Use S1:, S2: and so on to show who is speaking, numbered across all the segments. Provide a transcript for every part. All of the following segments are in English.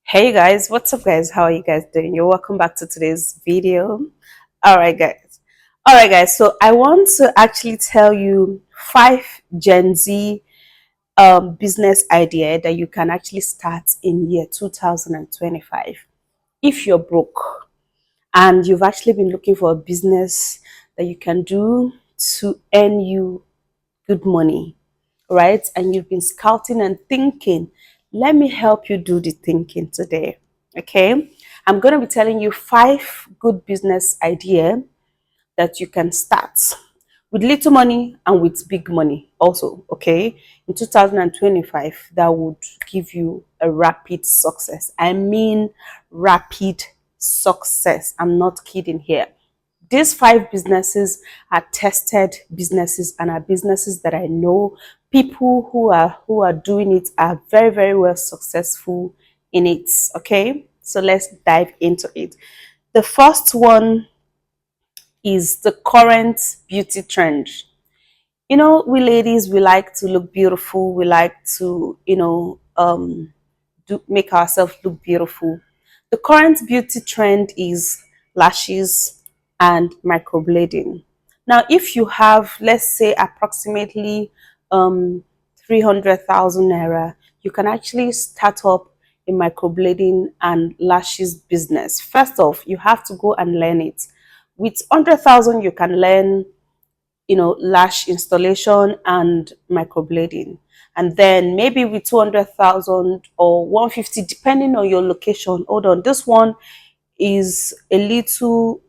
S1: Hey guys, what's up guys? How are you guys doing? You're welcome back to today's video. All right guys, so I want to actually tell you 5 Gen Z business idea that you can actually start in year 2025 if you're broke and you've actually been looking for a business that you can do to earn you good money, right? And you've been scouting and thinking, let me help you do the thinking today. Okay. I'm going to be telling you 5 good business idea that you can start with little money and with big money also. Okay. In 2025, that would give you a rapid success. I mean, rapid success. I'm not kidding here. These 5 businesses are tested businesses and are businesses that I know people who are doing it are very, very well successful in it. Okay, so let's dive into it. The first one is the current beauty trend. You know, we ladies, we like to look beautiful. We like to, make ourselves look beautiful. The current beauty trend is lashes and microblading. Now, if you have, let's say, approximately 300,000 naira, you can actually start up a microblading and lashes business. First off, you have to go and learn it. With 100,000, you can learn lash installation and microblading. And then maybe with 200,000 or 150, depending on your location. Hold on, this one is a little,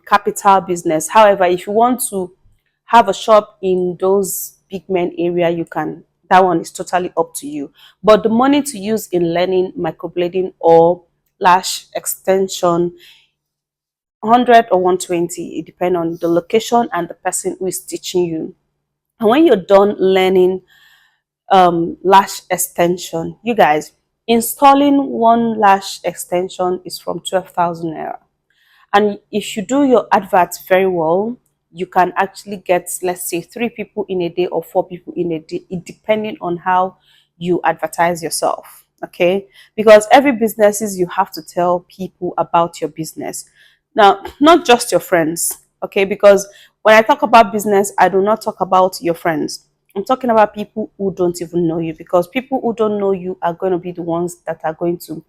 S1: capital business. However, if you want to have a shop in those big men area, you can. That one is totally up to you. But the money to use in learning microblading or lash extension 100 or 120, it depends on the location and the person who is teaching you. And when you're done learning lash extension, you guys, installing one lash extension is from 12,000 naira. And if you do your adverts very well, you can actually get, let's say, 3 people in a day or 4 people in a day, depending on how you advertise yourself. Okay, because every businesses you have to tell people about your business. Now, not just your friends, okay? Because when I talk about business, I do not talk about your friends. I'm talking about people who don't even know you, because people who don't know you are going to be the ones that are going to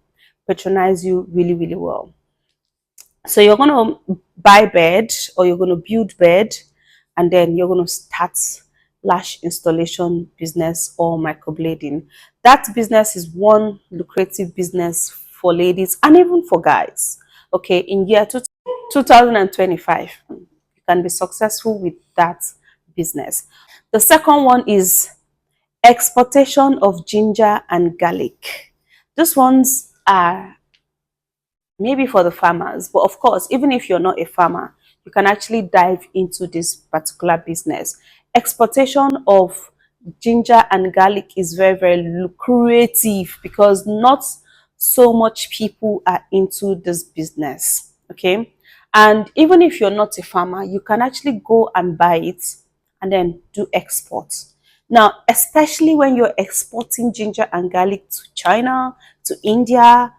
S1: patronize you really, really well. So you're going to buy bed or you're going to build bed, and then you're going to start lash installation business or microblading. That business is one lucrative business for ladies and even for guys. Okay, in year 2025, you can be successful with that business. The second one is exportation of ginger and garlic. These ones are maybe for the farmers, but of course, even if you're not a farmer, you can actually dive into this particular business. Exportation of ginger and garlic is very, very lucrative because not so much people are into this business. Okay, and even if you're not a farmer, you can actually go and buy it and then do exports. Now, especially when you're exporting ginger and garlic to China, to India,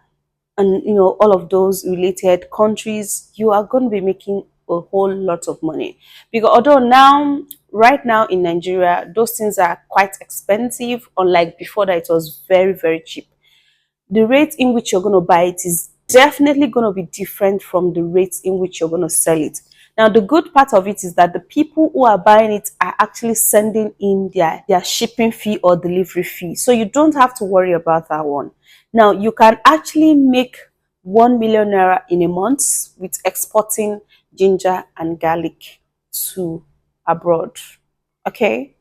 S1: and all of those related countries, you are going to be making a whole lot of money. Because although now, right now in Nigeria, those things are quite expensive, unlike before that it was very, very cheap. The rate in which you're going to buy it is definitely going to be different from the rates in which you're going to sell it. Now, the good part of it is that the people who are buying it are actually sending in their shipping fee or delivery fee. So you don't have to worry about that one. Now, you can actually make 1 million naira in a month with exporting ginger and garlic to abroad. Okay?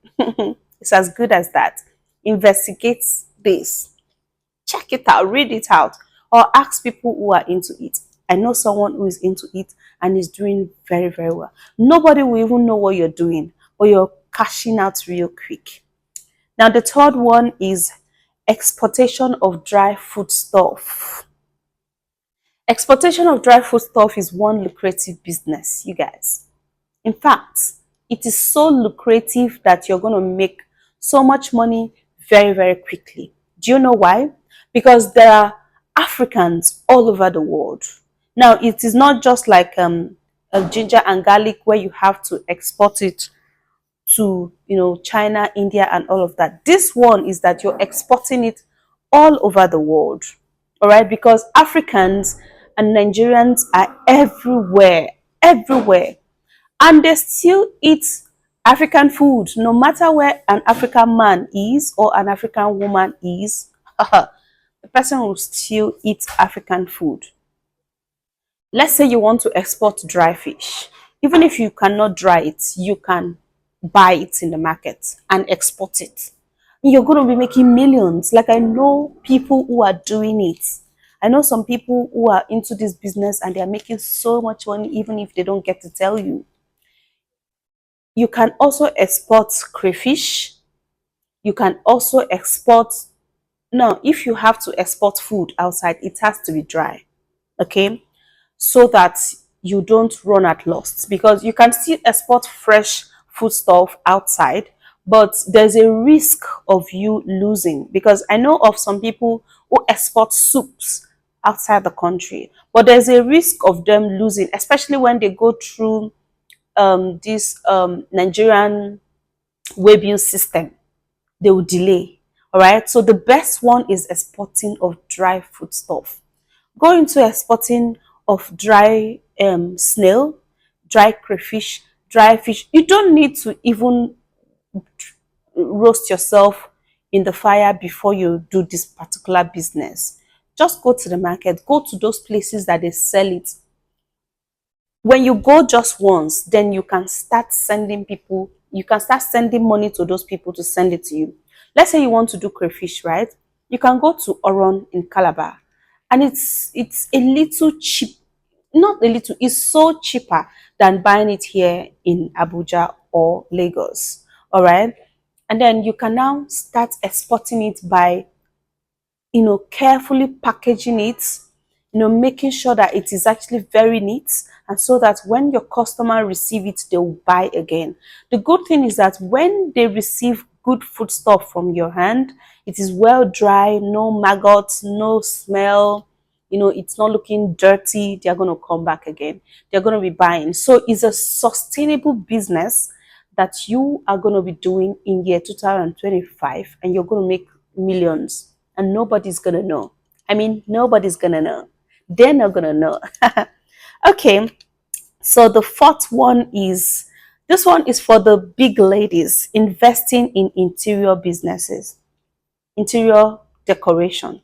S1: It's as good as that. Investigate this. Check it out, read it out, or ask people who are into it. I know someone who is into it and is doing very, very well. Nobody will even know what you're doing, but you're cashing out real quick. Now, the third one is exportation of dry food stuff. Exportation of dry food stuff is one lucrative business, you guys. In fact, it is so lucrative that you're going to make so much money very, very quickly. Do you know why? Because there are Africans all over the world. Now, it is not just like ginger and garlic where you have to export it to, China, India, and all of that. This one is that you're exporting it all over the world. All right, because Africans and Nigerians are everywhere, everywhere, and they still eat African food, no matter where an African man is or an African woman is. The person will still eat African food. Let's say you want to export dry fish. Even if you cannot dry it, you can buy it in the market and export it. You're going to be making millions. Like, I know people who are doing it. I know some people who are into this business and they are making so much money even if they don't get to tell you. You can also export crayfish. You can also export. Now, if you have to export food outside, it has to be dry. Okay, so that you don't run at loss, because you can still export fresh food stuff outside, but there's a risk of you losing, because I know of some people who export soups outside the country, but there's a risk of them losing, especially when they go through this Nigerian waybill system. They will delay. All right, so the best one is exporting of dry food stuff. Go into exporting of dry snail, dry crayfish, dry fish. You don't need to even roast yourself in the fire before you do this particular business. Just go to the market, go to those places that they sell it. When you go just once, then you can start sending people, you can start sending money to those people to send it to you. Let's say you want to do crayfish, right? You can go to Oron in Calabar, and it's a little cheap, not a little, it's so cheaper than buying it here in Abuja or Lagos. All right, and then you can now start exporting it by carefully packaging it, making sure that it is actually very neat, and so that when your customer receive it, they will buy again. The good thing is that when they receive good food stuff from your hand, it is well dry, no maggots, no smell, it's not looking dirty. They're going to come back again. They're going to be buying. So it's a sustainable business that you are going to be doing in year 2025, and you're going to make millions, and nobody's going to know. I mean, nobody's going to know. They're not going to know. Okay, so the fourth one is, this one is for the big ladies, investing in interior businesses, interior decoration.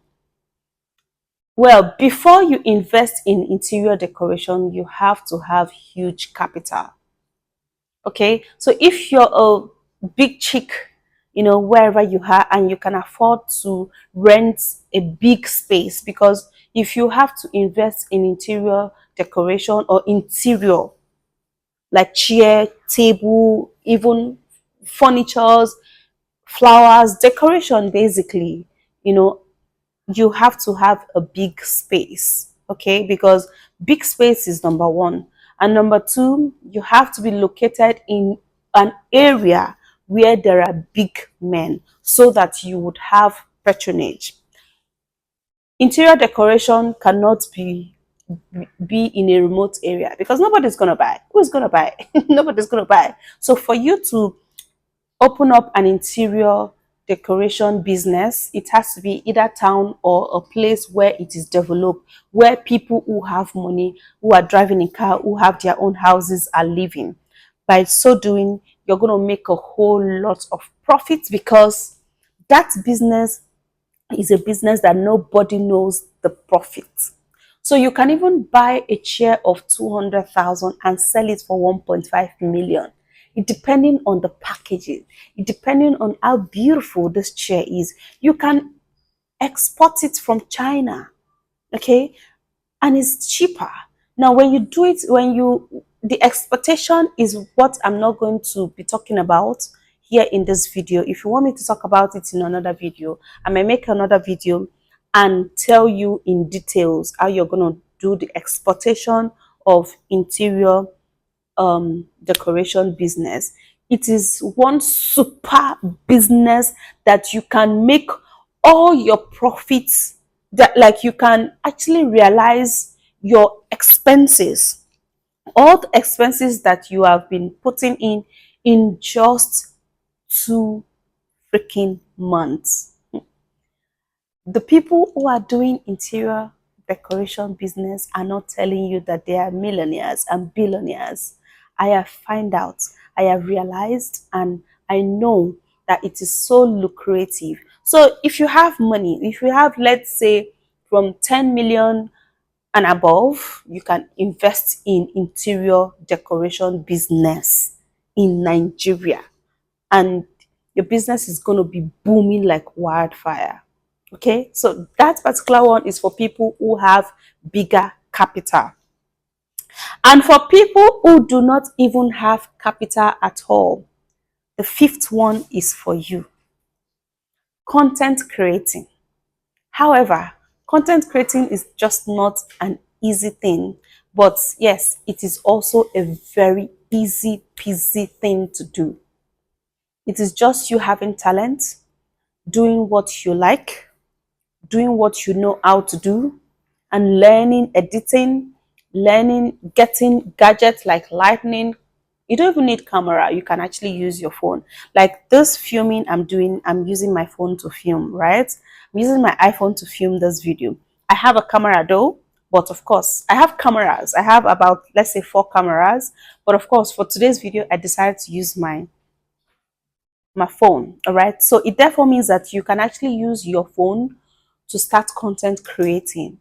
S1: Well, before you invest in interior decoration, you have to have huge capital. Okay, so if you're a big chick, wherever you are, and you can afford to rent a big space, because if you have to invest in interior decoration or interior, like chair, table, even furnitures, flowers, decoration, basically, you have to have a big space. Okay, because big space is number one, and number two, you have to be located in an area where there are big men, so that you would have patronage. Interior decoration cannot be in a remote area, because nobody's going to buy. Who's going to buy? Nobody's going to buy. So for you to open up an interior decoration business, it has to be either town or a place where it is developed, where people who have money, who are driving a car, who have their own houses, are living. By so doing, you're going to make a whole lot of profits, because that business is a business that nobody knows the profit. So you can even buy a chair of 200,000 and sell it for 1.5 million. It depending on the packaging, it depending on how beautiful this chair is. You can export it from China, okay, and it's cheaper. Now, when you do it, the exportation is what I'm not going to be talking about here in this video. If you want me to talk about it in another video, I may make another video and tell you in details how you're going to do the exportation of interior decoration business. It is one super business that you can make all your profits that like you can actually realize your expenses, all the expenses that you have been putting in just 2 freaking months. The people who are doing interior decoration business are not telling you that they are millionaires and billionaires. I have found out, I have realized, and I know that it is so lucrative. So if you have money, if you have, let's say, from 10 million and above, you can invest in interior decoration business in Nigeria, and your business is going to be booming like wildfire. Okay, so that particular one is for people who have bigger capital. And for people who do not even have capital at all, the fifth one is for you: content creating. However, content creating is just not an easy thing, but yes, it is also a very easy peasy thing to do. It is just you having talent, doing what you like, doing what you know how to do, and learning editing, learning getting gadgets like lightning. You don't even need camera, you can actually use your phone. Like this filming I'm doing, I'm using my phone to film, right? I'm using my iPhone to film this video. I have a camera though, but of course I have cameras. I have about, let's say, 4 cameras, but of course for today's video I decided to use my phone. All right, so it therefore means that you can actually use your phone to start content creating.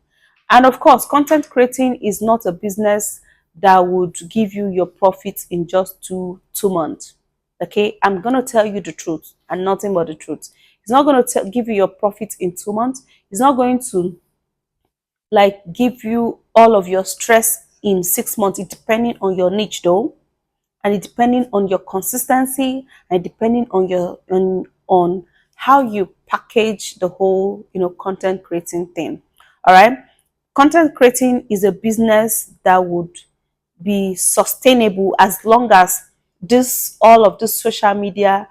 S1: And of course, content creating is not a business that would give you your profits in just two months. Okay, I'm gonna tell you the truth and nothing but the truth. It's not going to give you your profits in 2 months. It's not going to like give you all of your stress in 6 months. It depending on your niche though, and it depending on your consistency, and depending on your on how you package the whole content creating thing. All right, content creating is a business that would be sustainable as long as this all of this social media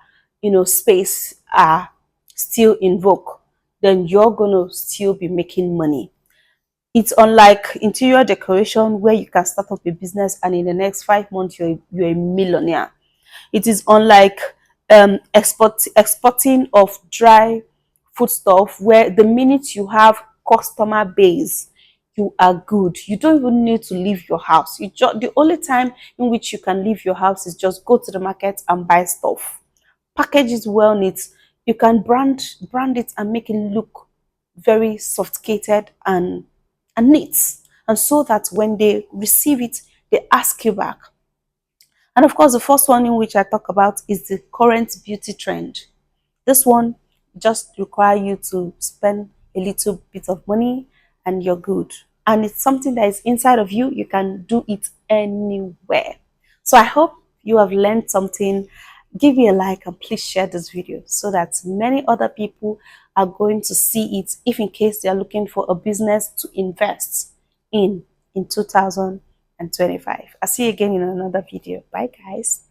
S1: space are still in vogue. Then you're gonna still be making money. It's unlike interior decoration where you can start up a business and in the next 5 months you're a millionaire. It is unlike exporting of dry foodstuff where the minute you have customer base, you are good. You don't even need to leave your house. The only time in which you can leave your house is just go to the market and buy stuff. Package it well neat. You can brand it and make it look very sophisticated and neat, and so that when they receive it they ask you back. And of course, the first one in which I talk about is the current beauty trend. This one just require you to spend a little bit of money and you're good. And it's something that is inside of you. You can do it anywhere. So I hope you have learned something. Give me a like and please share this video so that many other people are going to see it, if in case they are looking for a business to invest in 2025. I'll see you again in another video. Bye guys.